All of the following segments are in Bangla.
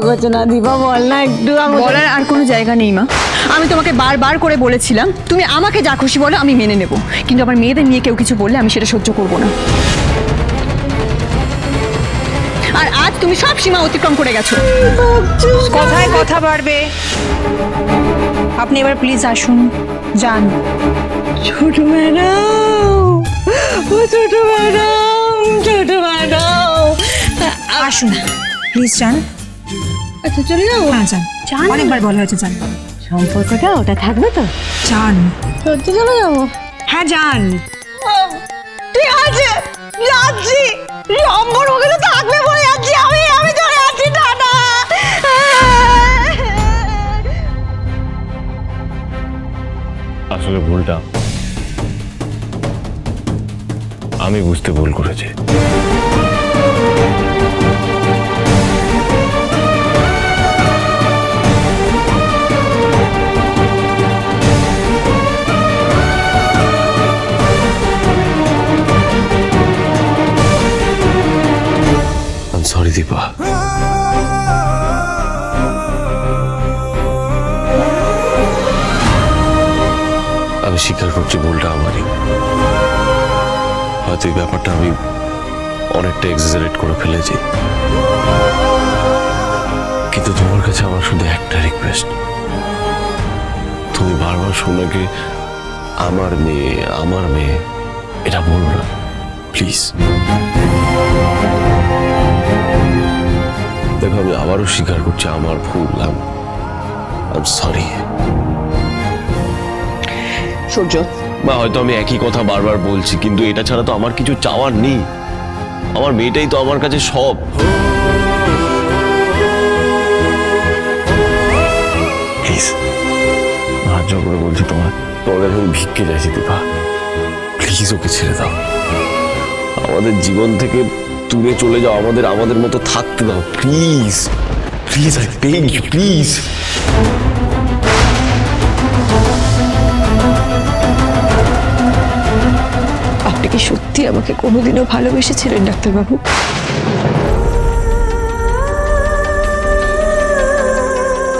করছে না দীপা, বল না একটু। বলার আর কোনো জায়গা নেই মা। আমি তোমাকে বারবার করে বলেছিলাম তুমি আমাকে যা খুশি বলো আমি মেনে নেব, কিন্তু আমার মেয়েদের নিয়ে কেউ কিছু বললে আমি সেটা সহ্য করব না। আর আজ তুমি সব সীমা অতিক্রম করে গেছো। কথায় কথা বাড়বে। আপনি এবার প্লিজ আসুন, যান। ছোট ম্যাডাম, ও ছোট ম্যাডাম, ছোট ম্যাডাম, আসুন প্লিজ, যান। আচ্ছা চলে যাবো? হ্যাঁ যান, অনেকবার বলা হয়েছে যান। সম্পর্কটা ওটা থাকবে তো? যান, সত্যি চলে যাবো? হ্যাঁ যান। ঠিক আছে, যাচ্ছি। সম্পর্কে তো থাকবে বলে যাচ্ছি আমি, আমি চলে যাচ্ছি, টাটা। আসলে ভুলটা আমি বুঝতে ভুল করেছি। সরি দীপা, আমি স্বীকার করছি ভুলটা আমারই। হয়তো এই ব্যাপারটা আমি অনেকটা এক্সাজারেট করে ফেলেছি, কিন্তু তোমার কাছে আমার শুধু একটা রিকোয়েস্ট, তুমি বারবার সোনাকে আমার মেয়ে এটা বলো না প্লিজ। দেখো আমি আবারও স্বীকার করছি আমার ভুল, আই এম সরি। সূর্য, বা হয়তো আমি একই কথা বারবার বলছি, কিন্তু এটা ছাড়া তো আমার কিছু চাওয়ার নেই। আমার মেয়েটাই তো আমার কাছে সব। প্লিজ সাহায্য করে বলছি তোমার কাছে আমি ভিক্ষে চাইছি দীপা, প্লিজ ওকে ছেড়ে দাও। আমাদের জীবন থেকে দূরে চলে যাও, আমাদের মতো থাকতে দাও please, please I beg you please. আপনি কি সত্যি আমাকে কোনোদিনও ভালোবেসেছিলেন ডাক্তারবাবু?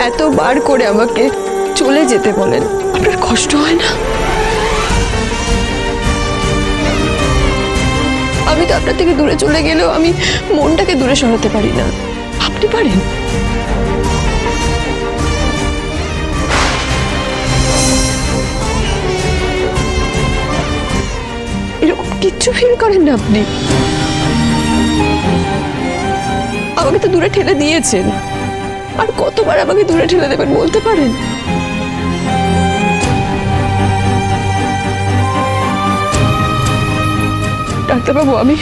এতবার করে আমাকে চলে যেতে বলেন, আপনার কষ্ট হয় না? আমি তো আপনার থেকে দূরে চলে গেলেও আমি মনটাকে দূরে সরাতে পারি না, আপনি পারেন? এরকম কিচ্ছু ফিল করেন না আপনি? আমাকে তো দূরে ঠেলে দিয়েছেন, আর কতবার আমাকে দূরে ঠেলে দেবেন বলতে পারেন? ডাক্তারবাবু, আমি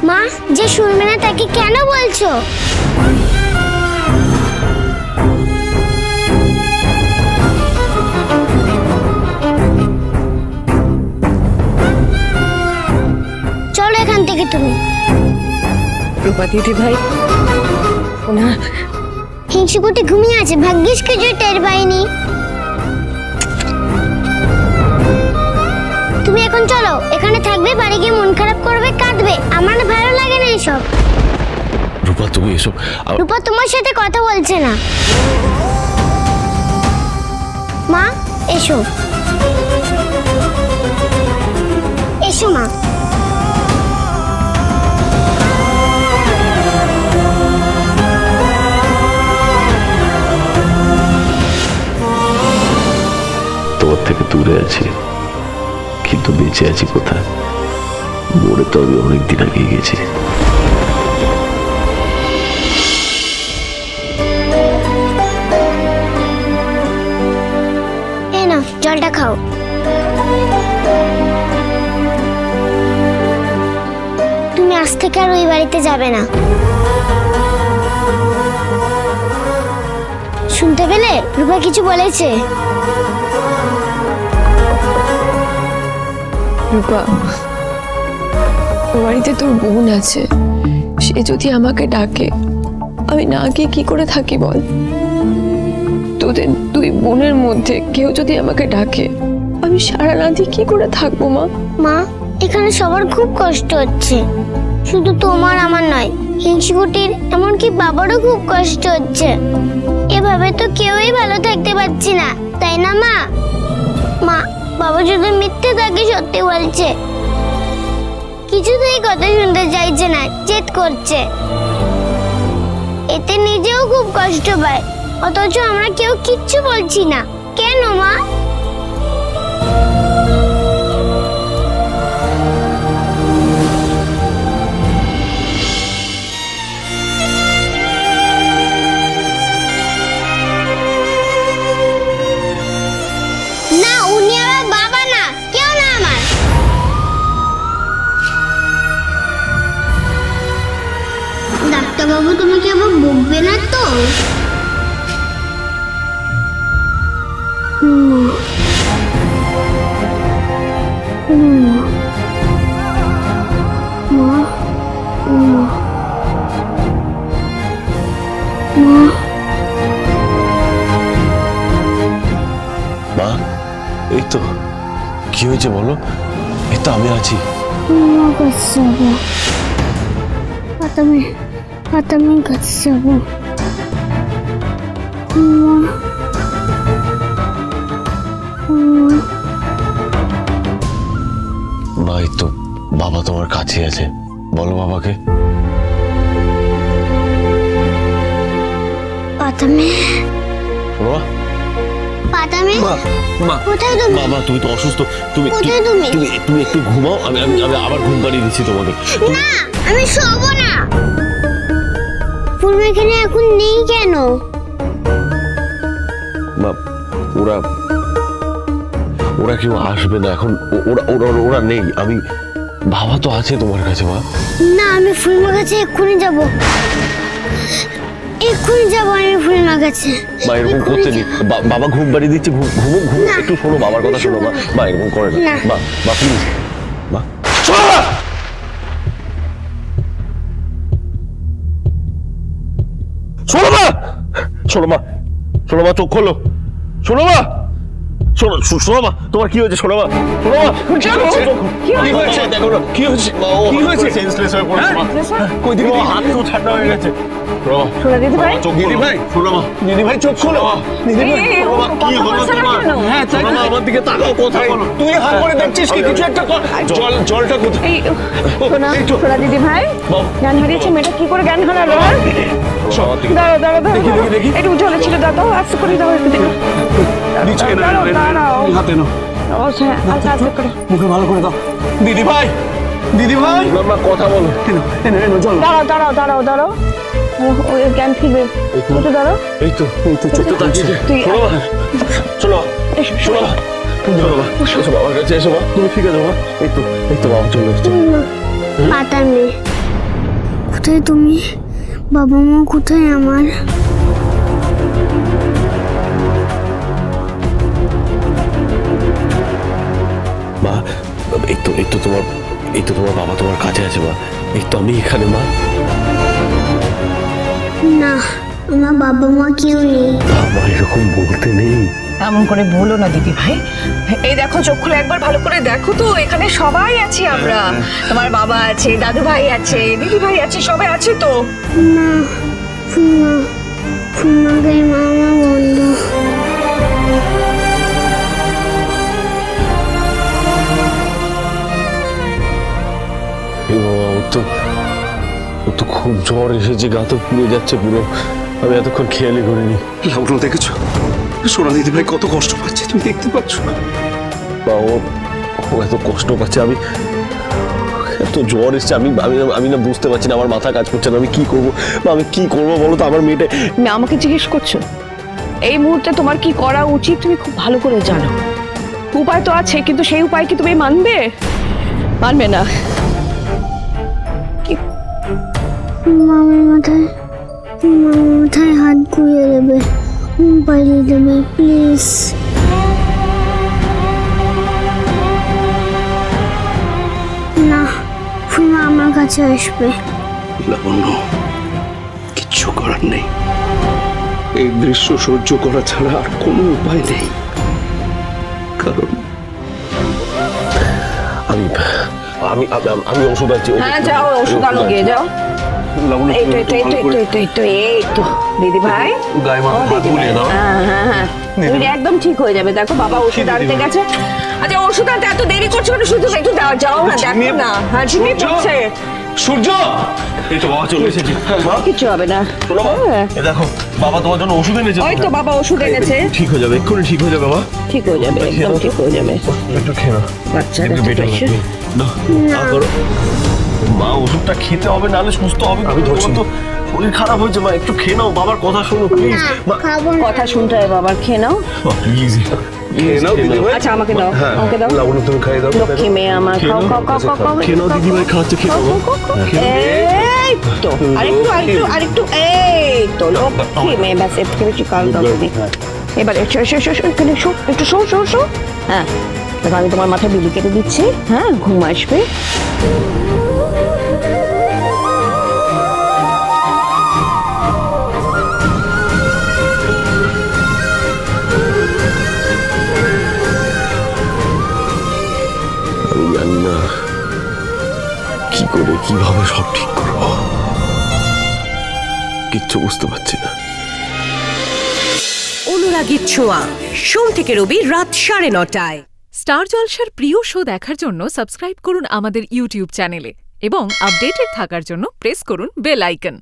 মা, যে শুনবে না তাকে কেন বলছো? চলো এখান থেকে তুমি। রূপা দিদি ভাই, ওনা হিংসুকুটি ঘুমিয়ে আছে, ভাগ্যিস কিছু টের পাইনি। তুমি এখন চলো, এখানে থাকবে, বাড়ি গিয়ে মন খারাপ করবে, কাঁদবে। আমার ভালো লাগে না এসব। রূপা তুমি এসব রূপা তোমার সাথে কথা বলছে না। মা এসো, এসো মা। তোমার থেকে দূরে আছি, কিন্তু বেঁচে আছি কোথায়? মরে তো আমি অনেকদিন আগে গেছি। এই নাও জলটা খাও। তুমি আজ থেকে আর ওই বাড়িতে যাবে না, শুনতে পেলে? রূপা কিছু বলেছে। রূপা, ও বাড়িতে তোর বোন আছে, সে যদি আমাকে ডাকে আমি না গিয়ে কি করে থাকি বল? তোদের দুই বোনের মধ্যে কেউ যদি আমাকে ডাকে, আমি সারা রাতে কি করে থাকবো মা? মা, এখানে সবার খুব কষ্ট হচ্ছে, শুধু তোমার আমার নয়, হিংসুকুটির এমনকি বাবারও খুব কষ্ট হচ্ছে। এভাবে তো কেউই ভালো থাকতে পারছি না, তাই না মা? মা, বাবা শুধু মিথ্যে তাকে সত্যি বলছে, কিছুতেই কথা শুনতে চাইছে না, জেদ করছে। এতে নিজেও খুব কষ্ট পায়, অথচ আমরা কেউ কিচ্ছু বলছি না। কেন মা? না, উনি আমার বাবা না, কেউ না আমার। ডাক্তারবাবু তোমাকে আবার বকবে না তো? মা, এই তো কি হয়েছে বলো? এই তো আমি আছি। আমি কাছে যাবো। মা, এই তো বাবা তোমার কাছে আছে, বলো বাবাকে। পাতামে, বাবা, পাতামে, মা, মা, কোথায় তুমি? বাবা তুমি তো অসুস্থ, তুমি কোথায় তুমি? তুমি তুমি একটু ঘুমাও, আমি আমি আমি আবার ঘুম পাড়িয়ে দিচ্ছি তোমাকে। না, আমি শোবো না। পূর্ব এখানে এখন নেই কেন? মা, ওরা ওরা কেউ আসবে না এখন, ওরা ওরা ওরা নেই, আমি বাবা তো আছে তোমার কাছে মা। না, আমি ফুলমার কাছে এক্ষুনি যাব, এক্ষুনি যাব আমি ফুলমার কাছে। মা এরকম করতে নেই, বাবা ঘুম পাড়িয়ে দিচ্ছে, ঘুমো ঘুমো, না। একটু শোনো বাবার কথা শোনো মা। মা এরকম করে না, না। মা প্লিজ, মা শোনো মা। শোনো মা, শোনো মা, শোনো মা, চোখ খোলো, শোনো মা, শোনো শোনো মা, তোমার কি হয়েছে? শোনো মা, শোনো মা, কি হয়েছে? দেখো না কি হয়েছে, কি হয়েছে? সেন্সলেস হয়ে পড়েছে মা, কই দিকে হাত তো ঠান্ডা হয়ে গেছে। শোনা দিদি ভাই, চোখ দিদি ভাই, শোনো মা, দিদি ভাই চোখ খোলো, দিদি ভাই শোনো মা, কি হলো তোমার? হ্যাঁ তাই না, আমার দিকে তাকাও, কোথায় তুই হাত করে দেখছিস কি? কিছু একটা কর, জলটা কোথায়? এই শোনা দিদি ভাই, জ্ঞান হারিয়েছে মেয়েটা, কি করে জ্ঞান হারালো? দাঁড়াও দাঁড়াও দাঁড়াও, একটু উজ্জ্বলে ছিল, দাও আস্তে করে দাও, একটু দেখো। দাঁড়াও দাঁড়াও, হাতে নাও, আস্তে আস্তে করে। মুখে ভালো করে দাও। দিদি ভাই, দিদি ভাই, মা কথা বলো। এনো এনো চলো। দাঁড়াও দাঁড়াও দাঁড়াও দাঁড়াও, ওই জ্ঞান ফিরবে, একটু দাঁড়াও। এই তো চোখ তো তাকিয়েছে। শোনো মা, শোনো শোনো মা, শোনো মা, এসো বাবার কাছে, এসো মা, তুমি ঠিক আছে মা? এই তো বাবা চলে এসছে। পাতামে, কোথায় তুমি? বাবা মা কোথায় আমার? মা, এই তো তোমার বাবা তোমার কাছে আছে মা, এই তো আমি এখানে মা। না, আমার বাবা মা কেউ নেই। আমার এরকম বলতে নেই। এমন করে বলো না দিদি ভাই, এই দেখো চোখ খুলে একবার ভালো করে দেখো তো, এখানে সবাই আছি আমরা, তোমার বাবা আছে, দাদু ভাই আছে, দিদি ভাই আছে, সবাই আছে তো। না, ফুলমাকে মামা বন্ধ। এ বাবা, ও তো খুব জ্বর এসেছে, গা তো পুড়ে যাচ্ছে পুরো, আমি এতক্ষণ খেয়ালই করিনি। লাউডো দেখেছো? সোনা দিদি ভাই কত কষ্ট পাচ্ছে, তুমি দেখতে পাচ্ছ না? বা ও এত কষ্ট পাচ্ছে, আমি এত জ্বর এসছে, আমি না বুঝতে পারছি না, আমার মাথা কাজ করছে না, আমি কি করবো বা আমি কি করবো বলো তো? আমার মেয়েটা, তুমি আমাকে জিজ্ঞেস করছো? এই মুহূর্তে তোমার কি করা উচিত তুমি খুব ভালো করে জানো। উপায় তো আছে, কিন্তু সেই উপায় কি তুমি মানবে? মানবে না। মামার মাথায় হাত ঘুরিয়ে দেবে, পাইয়ে দেবে প্লিজ। না, ফুলমা আমার কাছে আসবে। লাবণ্য, কিচ্ছু করার নেই, এই দৃশ্য সহ্য করা ছাড়া আর কোনো উপায় নেই। কারণ আমি আমি আমি- আমি ওষুধ আনছি হ্যাঁ যাও ওষুধ আনো গিয়ে যাও। লাবণ্য, এই তো তুমি এই তো একটু এই ভালো তো করে এই তো এই তো দিদি ভাই গায়ে মাথা হাত বুলিয়ে দাও। হ্যাঁ তুমি একদম ঠিক হয়ে যাবে। দেখো বাবা ওষুধ আনতে গেছে। আচ্ছা ওষুধ আনতে এত দেরি করছো কেন? শুধু একটু যাও না, দেখো না। হ্যাঁ ঝিমিয়ে পড়ছে। সূর্য, এই তো বাবা চলে এসেছে। মা, কিছু হবে না। শোনো মা, হ্যাঁ। এই দেখো বাবা তোমার জন্য ওষুধ এনেছে। ওই তো বাবা ওষুধ এনেছে। ঠিক হয়ে যাবে, এক্ষুনি ঠিক হয়ে যাবে বাবা। ঠিক হয়ে যাবে, একদম ঠিক হয়ে যাবে। একটু খেয়ে নাও, বাচ্চারা একটু তো বেটার বেশি- লাগবে। নাও, আ করো। মা ওষুধটা খেতে হবে, নাহলে সুস্থ হবে। আমি ধরছি তো, শরীর খারাপ হয়েছে মা, একটু খেয়ে নাও, বাবার কথা শোনো প্লিজ। মা খাবো না। কথা শুনতে হবে বাবার, খেয়ে নাও। প্লিজ খেয়ে নাও দিদি ভাই। আচ্ছা আমাকে দাও, হ্যাঁ, আমাকে দাও। লাবণ্য, তুমি খাইয়ে দাও। লক্ষ্মী মেয়ে আমার, খেয়ে খাও নাও। খাও খাও খাও খাও। খেয়ে নাও, দিদি ভাই খাওয়াচ্ছে, খেয়ে নাও। এই তো আরেকটু আরেকটু আরেকটু, এই তো লক্ষ্মী মেয়ে, ব্যাস এর থেকে বেশি কাল দাও তুমি। এবার এসো এসো এসো এসো, এখানে এসো, একটু শো শো শো। হ্যাঁ দেখো আমি তোমার মাথায় বিলি কেটে দিচ্ছি। হ্যাঁ ঘুম আসবে। আমি জানি না কি করে কিভাবে সব ঠিক করবো, কিচ্ছু বুঝতে পারছি না। অনুরাগীর ছোঁয়া সোম থেকে রবি রাত 9:30টায়। স্টার জলসার প্রিয় শো দেখার জন্য সাবস্ক্রাইব করুন আমাদের ইউটিউব চ্যানেলে এবং আপডেটেড থাকার জন্য প্রেস করুন বেল আইকন।